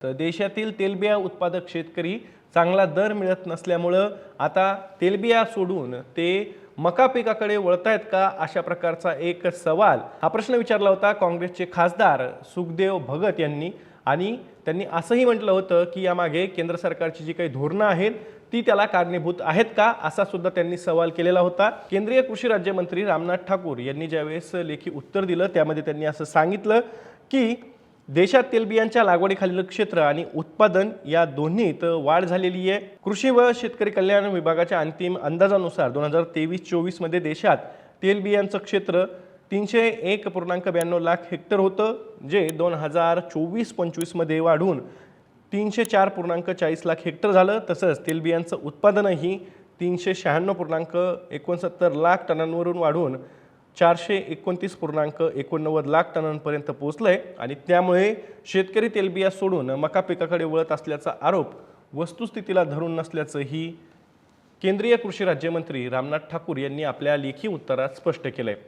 तर देशातील तेलबिया उत्पादक शेतकरी चांगला दर मिळत नसल्यामुळं आता तेलबिया सोडून ते मका पिकाकडे वळतायत का, अशा प्रकारचा एक सवाल हा प्रश्न विचारला होता काँग्रेसचे खासदार सुखदेव भगत यांनी। आणि त्यांनी असंही म्हटलं होतं की यामागे केंद्र सरकारची जी काही धोरणं आहेत ती त्याला कारणीभूत आहेत का, असा सुद्धा त्यांनी सवाल केलेला होता। केंद्रीय कृषी राज्यमंत्री रामनाथ ठाकूर यांनी ज्यावेळेस लेखी उत्तर दिलं त्यामध्ये त्यांनी असं सांगितलं की देशात तेलबियांच्या लागवडीखालील क्षेत्र आणि उत्पादन या दोन्हीत वाढ झालेली आहे। कृषी व शेतकरी कल्याण विभागाच्या अंतिम अंदाजानुसार 2023-24 मध्ये देशात तेलबियांचं क्षेत्र 301.92 लाख हेक्टर होतं, जे 2024-25 मध्ये वाढून 304.40 लाख हेक्टर झालं। तसंच तेलबियांचं उत्पादनही 396.69 लाख टनांवरून वाढून 429.89 लाख टनांपर्यंत पोहोचलंय। आणि त्यामुळे शेतकरी तेलबिया सोडून मका पिकाकडे वळत असल्याचा आरोप वस्तुस्थितीला धरून नसल्याचंही केंद्रीय कृषी राज्यमंत्री रामनाथ ठाकूर यांनी आपल्या लेखी उत्तरात स्पष्ट केलंय।